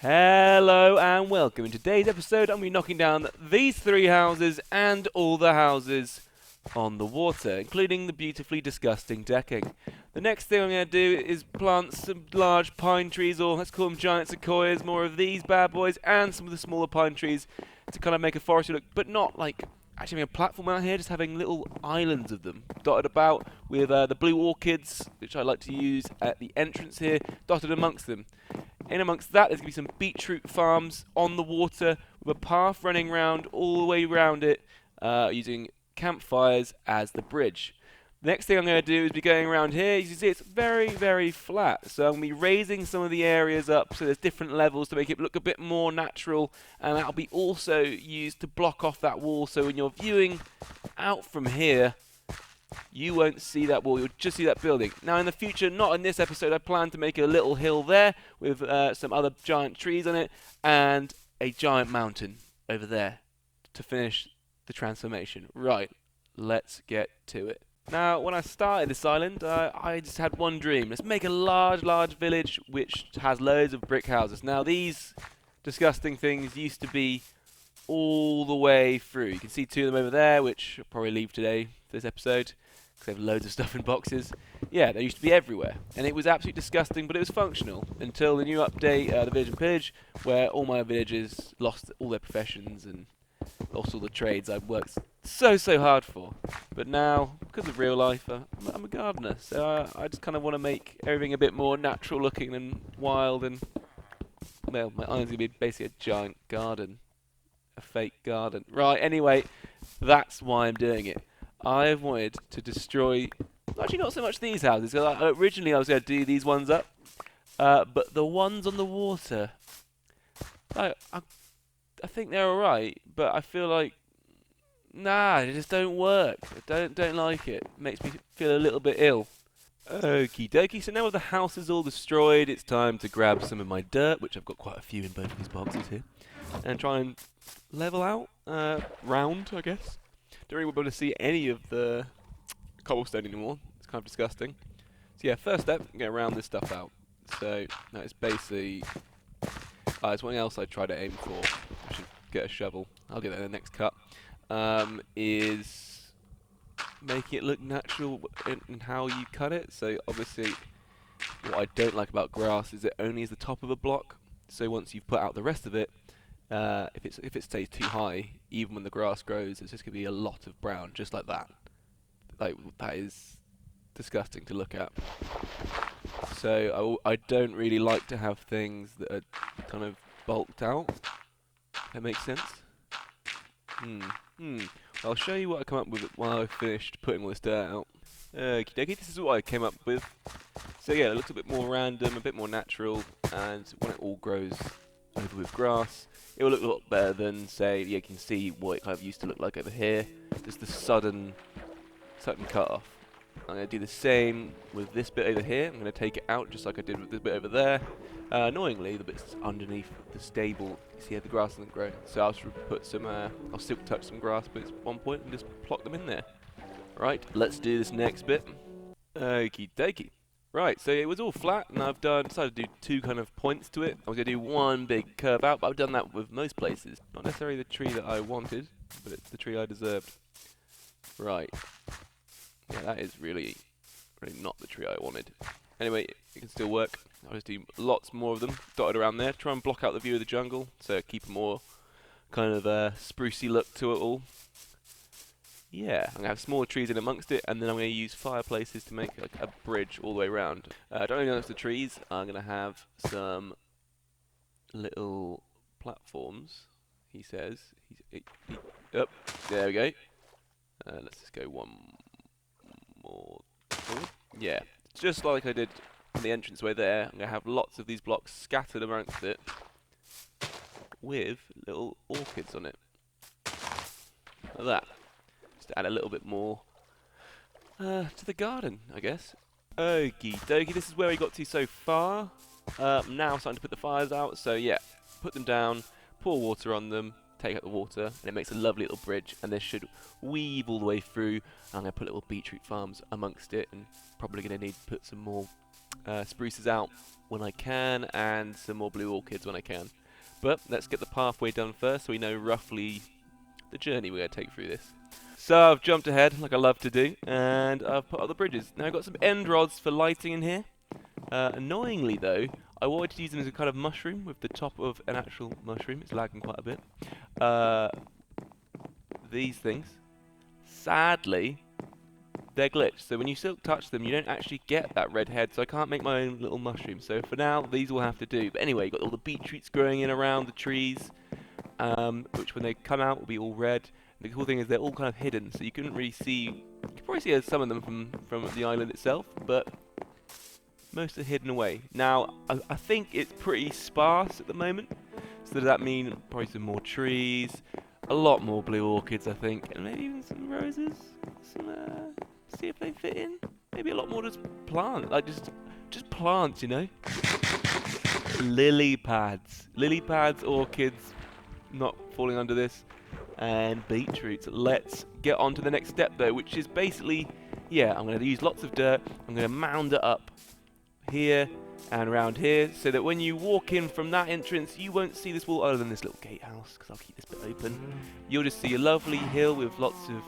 Hello and welcome. In today's episode, I'm going to be knocking down these three houses and all the houses on the water, including the beautifully disgusting decking. The next thing I'm going to do is plant some large pine trees, or let's call them giant sequoias, more of these bad boys, and some of the smaller pine trees to kind of make a forest look, but not like actually having a platform out here, just having little islands of them dotted about with the blue orchids, which I like to use at the entrance here, dotted amongst them. In amongst that, there's going to be some beetroot farms on the water with a path running round all the way around it using campfires as the bridge. The next thing I'm going to do is be going around here. You can see it's very, very flat. So I'm going to be raising some of the areas up so there's different levels to make it look a bit more natural. And that'll be also used to block off that wall. So when you're viewing out from here, you won't see that wall, you'll just see that building. Now in the future, not in this episode, I plan to make a little hill there with some other giant trees on it and a giant mountain over there to finish the transformation. Right, let's get to it. Now, when I started this island, I just had one dream. Let's make a large, large village which has loads of brick houses. Now these disgusting things used to be all the way through. You can see two of them over there, which I'll probably leave today for this episode, because they have loads of stuff in boxes. Yeah, they used to be everywhere, and it was absolutely disgusting, but it was functional, until the new update, the Village and Pillage, where all my villagers lost all their professions and lost all the trades I've worked so hard for. But now, because of real life, I'm a gardener, so I just kind of want to make everything a bit more natural looking and wild, and, well, my island's going to be basically a giant garden. A fake garden. Right, anyway, that's why I'm doing it. I've wanted to destroy, actually not so much these houses, because originally I was going to do these ones up, but the ones on the water, I think they're alright, but I feel like, nah, they just don't work. I don't like it. It makes me feel a little bit ill. Okie dokie, so now with the house is all destroyed, it's time to grab some of my dirt, which I've got quite a few in both of these boxes here, and try and level out, round, I guess. Don't really want to see any of the cobblestone anymore. It's kind of disgusting. So yeah, first step, I'm going to round this stuff out. So that is basically, it's something else I try to aim for. I should get a shovel. I'll get that in the next cut. Is making it look natural in how you cut it. So obviously, what I don't like about grass is it only is the top of a block. So once you've put out the rest of it, if it stays too high, even when the grass grows, it's just going to be a lot of brown, just like that. Like, that is disgusting to look at. So I don't really like to have things that are kind of bulked out. That makes sense? I'll show you what I come up with while I've finished putting all this dirt out. Okie dokie, this is what I came up with. So yeah, it looks a bit more random, a bit more natural, and when it all grows over with grass, it will look a lot better than, say, you can see what it kind of used to look like over here. Just the sudden cut off. I'm going to do the same with this bit over here. I'm going to take it out just like I did with this bit over there. Annoyingly, the bits underneath the stable, you see how the grass doesn't grow. So I'll put some, I'll silk touch some grass bits at one point and just plop them in there. Right, let's do this next bit. Okie dokie. Right, so it was all flat, and I've decided to do two kind of points to it. I was going to do one big curve out, but I've done that with most places. Not necessarily the tree that I wanted, but it's the tree I deserved. Right. Yeah, that is really not the tree I wanted. Anyway, it can still work. I'll just do lots more of them dotted around there. Try and block out the view of the jungle, so keep a more kind of sprucey look to it all. Yeah, I'm going to have smaller trees in amongst it, and then I'm going to use fireplaces to make like a bridge all the way around. Don't only notice the trees, I'm going to have some little platforms, he says. Up, there we go. Let's just go one more forward. Yeah, just like I did in the entranceway there, I'm going to have lots of these blocks scattered amongst it with little orchids on it. Like that. To add a little bit more to the garden, I guess. Okie dokie, this is where we got to so far. Now I'm starting to put the fires out, so yeah, put them down, pour water on them, take out the water, and it makes a lovely little bridge, and this should weave all the way through. I'm going to put little beetroot farms amongst it, and probably going to need to put some more spruces out when I can, and some more blue orchids when I can. But let's get the pathway done first so we know roughly the journey we're going to take through this. So I've jumped ahead like I love to do, and I've put up the bridges. Now I've got some end rods for lighting in here. Annoyingly though, I wanted to use them as a kind of mushroom with the top of an actual mushroom. It's lagging quite a bit. These things, sadly, they're glitched. So when you still touch them, you don't actually get that red head. So I can't make my own little mushroom. So for now, these will have to do. But anyway, you've got all the beetroots growing in around the trees, which when they come out will be all red. And the cool thing is they're all kind of hidden, so you couldn't really see. You can probably see some of them from the island itself, but most are hidden away. Now, I think it's pretty sparse at the moment. So does that mean probably some more trees, a lot more blue orchids, I think, and maybe even some roses. See if they fit in. Maybe a lot more just plants, like just plants, you know. Lily pads, orchids, not falling under this, and beetroots. Let's get on to the next step though, which is basically, yeah, I'm going to use lots of dirt. I'm going to mound it up here and around here, so that when you walk in from that entrance, you won't see this wall other than this little gatehouse, because I'll keep this bit open. You'll just see a lovely hill with lots of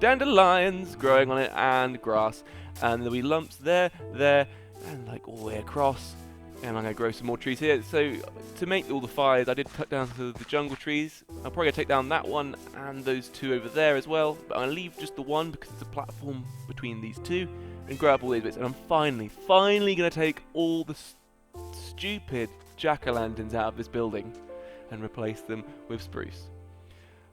dandelions growing on it and grass, and there'll be lumps there, and like all the way across. And I'm going to grow some more trees here. So to make all the fires, I did cut down to the jungle trees. I'm probably going to take down that one and those two over there as well. But I'm going to leave just the one because it's a platform between these two, and grow up all these bits. And I'm finally going to take all the stupid jack-o'-lanterns out of this building and replace them with spruce.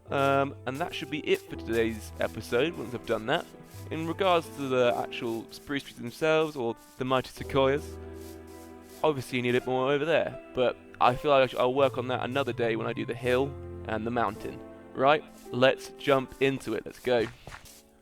And that should be it for today's episode once I've done that. In regards to the actual spruce trees themselves, or the mighty sequoias, obviously you need it more over there, but I feel like I'll work on that another day when I do the hill and the mountain. Right, let's jump into it. Let's go. We're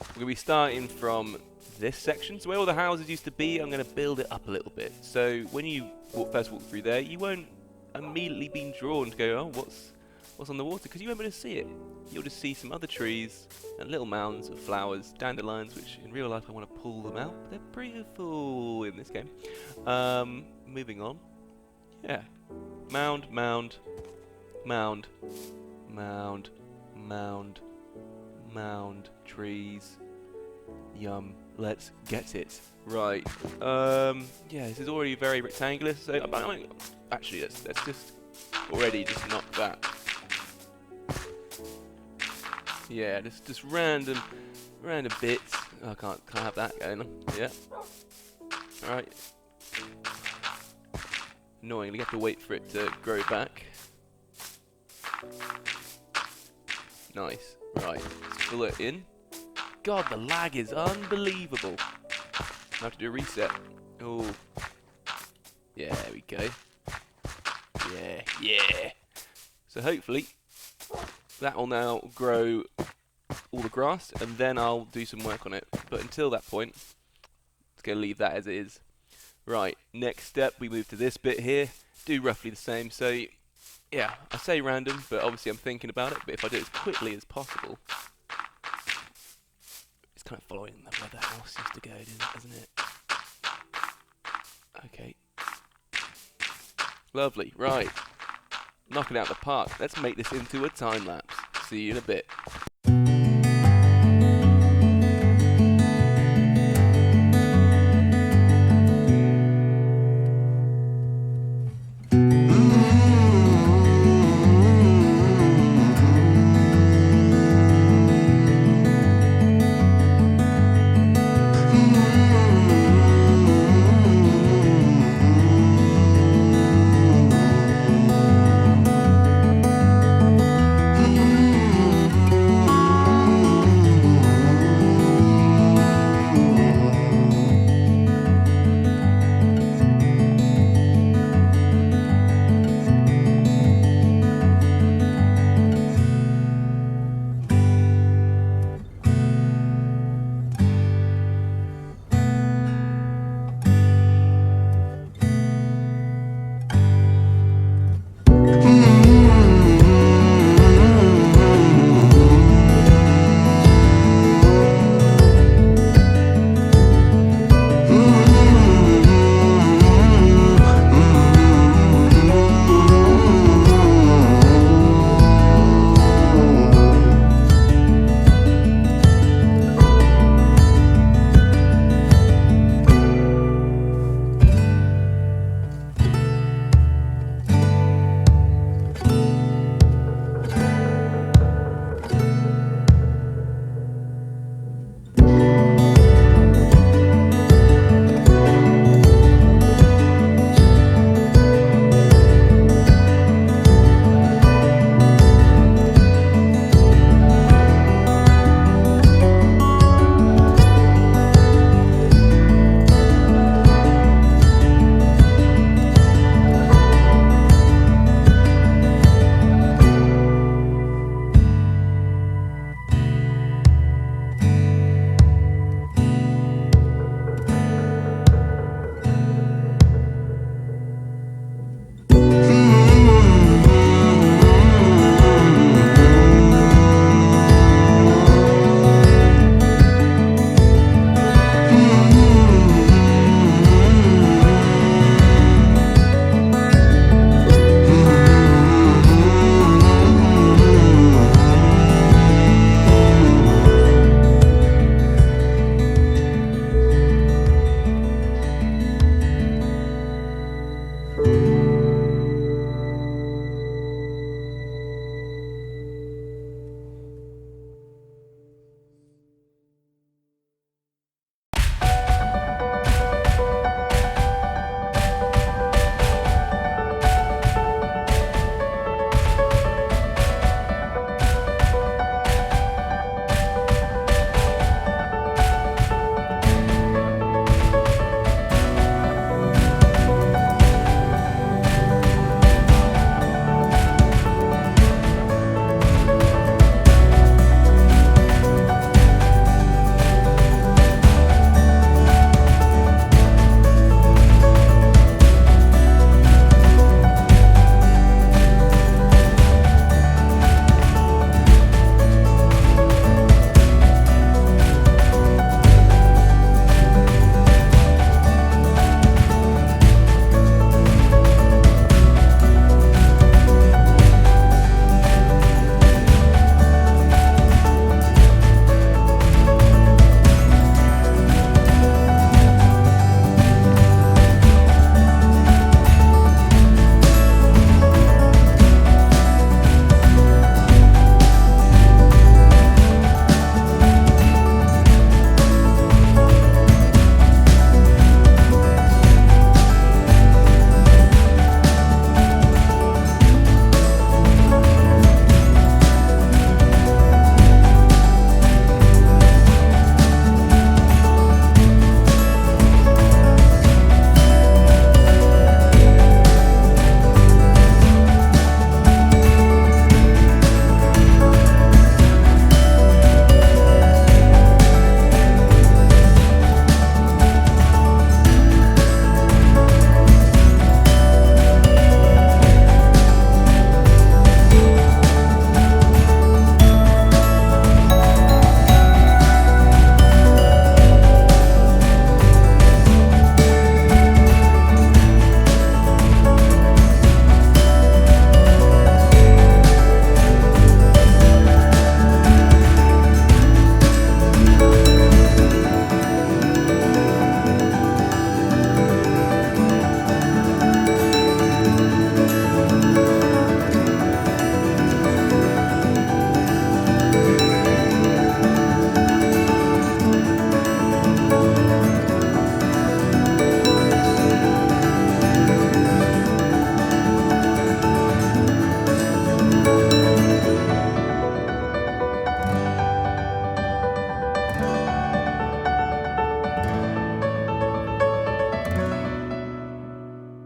going to be starting from this section. So where all the houses used to be, I'm going to build it up a little bit. So when you first walk through there, you won't immediately be drawn to go, oh, what's on the water? Because you won't be able to see it. You'll just see some other trees and little mounds of flowers, dandelions, which in real life I want to pull them out. But they're beautiful in this game. Moving on. Yeah. Mound, mound, mound, mound, mound, mound, trees. Yum. Let's get it. Right. Yeah, this is already very rectangular, so actually let's just already just knock that. Yeah, just random bits. Oh, I can't have that going on. Yeah. Alright. Annoyingly, you have to wait for it to grow back. Nice. Right, let's fill it in. God, the lag is unbelievable. I have to do a reset. Oh. Yeah, there we go. Yeah. So hopefully that will now grow all the grass, and then I'll do some work on it. But until that point, just going to leave that as it is. Right, next step, we move to this bit here. Do roughly the same. So, yeah, I say random, but obviously I'm thinking about it. But if I do it as quickly as possible, it's kind of following where the house used to go, isn't it? Okay. Lovely, right. Knocking out the park. Let's make this into a time lapse. See you in a bit.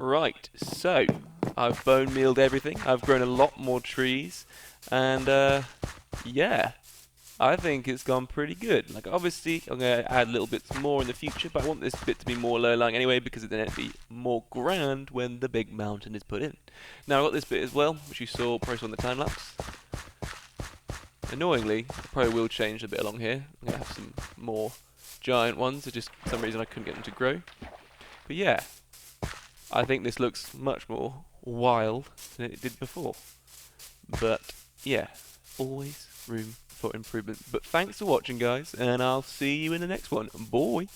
Right, so I've bone mealed everything. I've grown a lot more trees, and yeah, I think it's gone pretty good. Like, obviously, I'm going to add little bits more in the future, but I want this bit to be more low-lying anyway, because then it'll be more grand when the big mountain is put in. Now, I've got this bit as well, which you saw probably on the time-lapse. Annoyingly, I probably will change a bit along here. I'm going to have some more giant ones, just for some reason I couldn't get them to grow. But yeah, I think this looks much more wild than it did before. But yeah, always room for improvement. But thanks for watching, guys, and I'll see you in the next one. Bye!